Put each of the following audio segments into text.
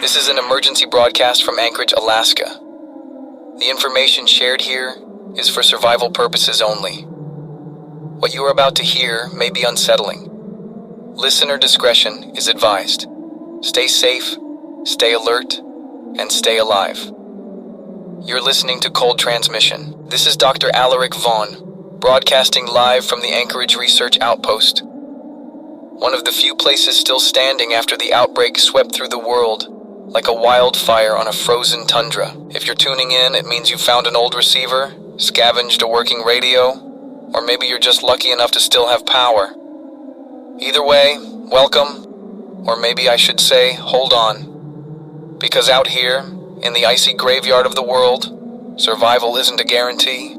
This is an emergency broadcast from Anchorage, Alaska. The information shared here is for survival purposes only. What you are about to hear may be unsettling. Listener discretion is advised. Stay safe, stay alert, and stay alive. You're listening to Cold Transmission. This is Dr. Alaric Vaughn, broadcasting live from the Anchorage Research Outpost. One of the few places still standing after the outbreak swept through the world like a wildfire on a frozen tundra. If you're tuning in, it means you found an old receiver, scavenged a working radio, or maybe you're just lucky enough to still have power. Either way, welcome, or maybe I should say, hold on. Because out here, in the icy graveyard of the world, survival isn't a guarantee.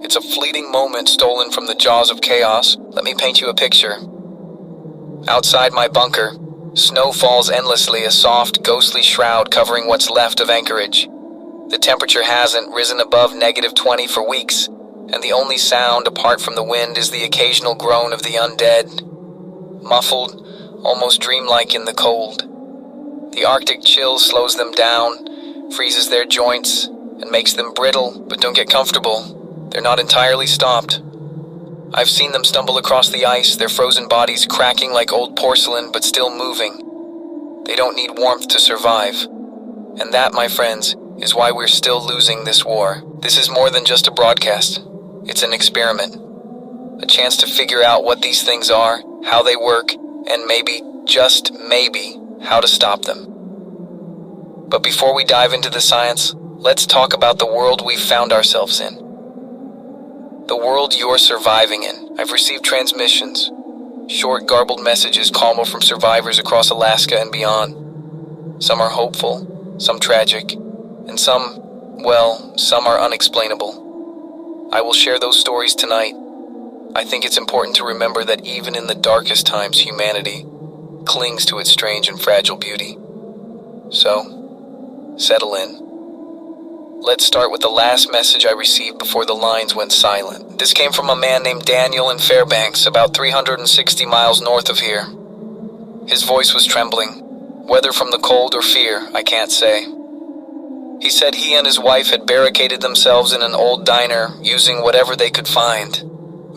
It's a fleeting moment stolen from the jaws of chaos. Let me paint you a picture. Outside my bunker, snow falls endlessly, a soft, ghostly shroud covering what's left of Anchorage. The temperature hasn't risen above -20 for weeks, and the only sound apart from the wind is the occasional groan of the undead, muffled, almost dreamlike in the cold. The Arctic chill slows them down, freezes their joints, and makes them brittle, but don't get comfortable. They're not entirely stopped. I've seen them stumble across the ice, their frozen bodies cracking like old porcelain, but still moving. They don't need warmth to survive. And that, my friends, is why we're still losing this war. This is more than just a broadcast. It's an experiment. A chance to figure out what these things are, how they work, and maybe, just maybe, how to stop them. But before we dive into the science, let's talk about the world we've found ourselves in. The world you're surviving in. I've received transmissions, short, garbled messages calm from survivors across Alaska and beyond. Some are hopeful, some tragic, and some are unexplainable. I will share those stories tonight. I think it's important to remember that even in the darkest times, humanity clings to its strange and fragile beauty. So, settle in. Let's start with the last message I received before the lines went silent. This came from a man named Daniel in Fairbanks, about 360 miles north of here. His voice was trembling, whether from the cold or fear, I can't say. He said he and his wife had barricaded themselves in an old diner, using whatever they could find.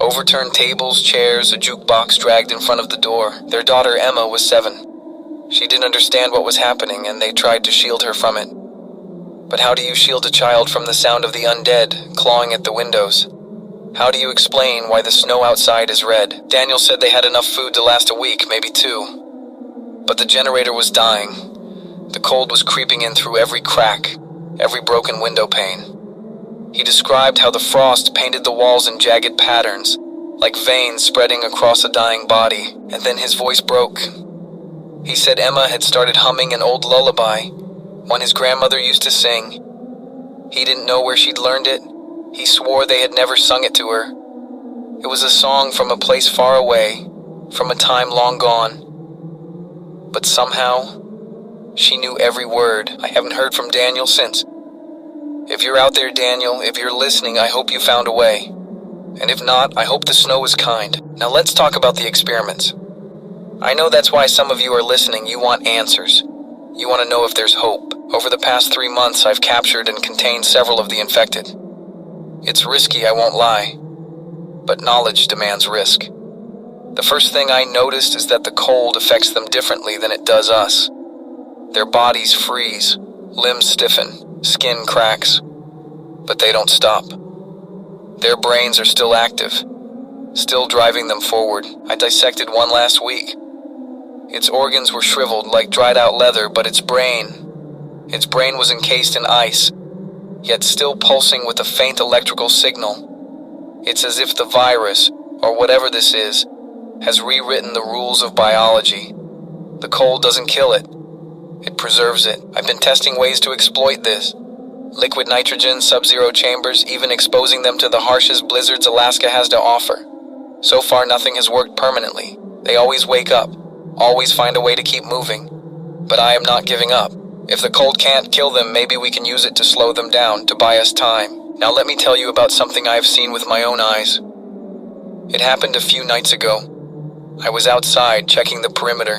Overturned tables, chairs, a jukebox dragged in front of the door. Their daughter Emma was 7. She didn't understand what was happening, and they tried to shield her from it. But how do you shield a child from the sound of the undead clawing at the windows? How do you explain why the snow outside is red? Daniel said they had enough food to last a week, maybe 2. But the generator was dying. The cold was creeping in through every crack, every broken window pane. He described how the frost painted the walls in jagged patterns, like veins spreading across a dying body, and then his voice broke. He said Emma had started humming an old lullaby, one his grandmother used to sing. He didn't know where she'd learned it. He swore they had never sung it to her. It was a song from a place far away, from a time long gone. But somehow, she knew every word. I haven't heard from Daniel since. If you're out there, Daniel, if you're listening, I hope you found a way. And if not, I hope the snow is kind. Now let's talk about the experiments. I know that's why some of you are listening. You want answers. You want to know if there's hope. Over the past 3 months, I've captured and contained several of the infected. It's risky, I won't lie. But knowledge demands risk. The first thing I noticed is that the cold affects them differently than it does us. Their bodies freeze, limbs stiffen, skin cracks. But they don't stop. Their brains are still active, still driving them forward. I dissected one last week. Its organs were shriveled like dried out leather, but its brain was encased in ice, yet still pulsing with a faint electrical signal. It's as if the virus, or whatever this is, has rewritten the rules of biology. The cold doesn't kill it. It preserves it. I've been testing ways to exploit this. Liquid nitrogen, sub-zero chambers, even exposing them to the harshest blizzards Alaska has to offer. So far, nothing has worked permanently. They always wake up, always find a way to keep moving. But I am not giving up. If the cold can't kill them, maybe we can use it to slow them down, to buy us time. Now let me tell you about something I have seen with my own eyes. It happened a few nights ago. I was outside checking the perimeter.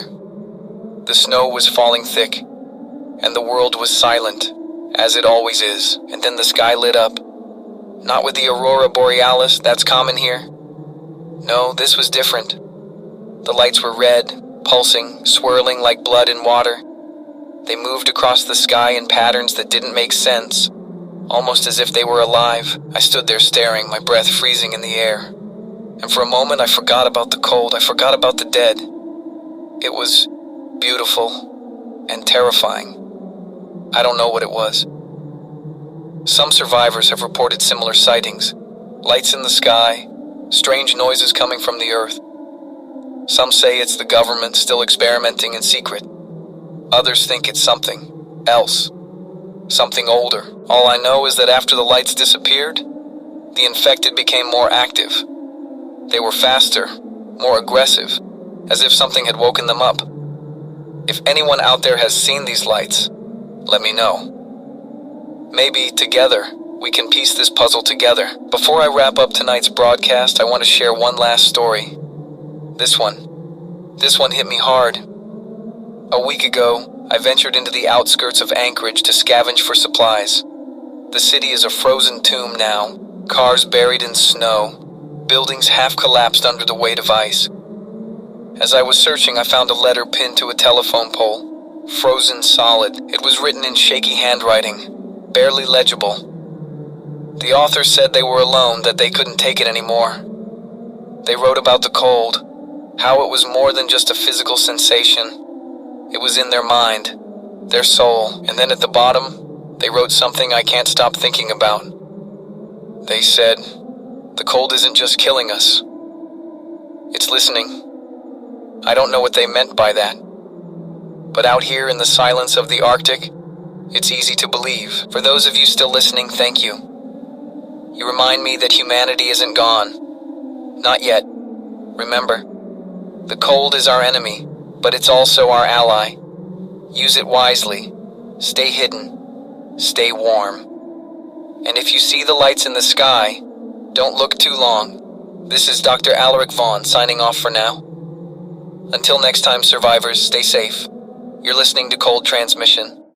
The snow was falling thick, and the world was silent, as it always is. And then the sky lit up. Not with the aurora borealis that's common here. No, this was different. The lights were red, pulsing, swirling like blood in water. They moved across the sky in patterns that didn't make sense, almost as if they were alive. I stood there staring, my breath freezing in the air. And for a moment I forgot about the cold, I forgot about the dead. It was beautiful and terrifying. I don't know what it was. Some survivors have reported similar sightings. Lights in the sky, strange noises coming from the earth. Some say it's the government still experimenting in secret. Others think it's something else, something older. All I know is that after the lights disappeared, the infected became more active. They were faster, more aggressive, as if something had woken them up. If anyone out there has seen these lights, let me know. Maybe together we can piece this puzzle together. Before I wrap up tonight's broadcast, I want to share one last story. This one hit me hard. A week ago, I ventured into the outskirts of Anchorage to scavenge for supplies. The city is a frozen tomb now, cars buried in snow, buildings half collapsed under the weight of ice. As I was searching, I found a letter pinned to a telephone pole, frozen solid. It was written in shaky handwriting, barely legible. The author said they were alone, that they couldn't take it anymore. They wrote about the cold, how it was more than just a physical sensation. It was in their mind, their soul. And then at the bottom, they wrote something I can't stop thinking about. They said, the cold isn't just killing us. It's listening. I don't know what they meant by that. But out here in the silence of the Arctic, it's easy to believe. For those of you still listening, thank you. You remind me that humanity isn't gone. Not yet. Remember, the cold is our enemy, but it's also our ally. Use it wisely. Stay hidden. Stay warm. And if you see the lights in the sky, don't look too long. This is Dr. Alaric Vaughn signing off for now. Until next time, survivors, stay safe. You're listening to Cold Transmission.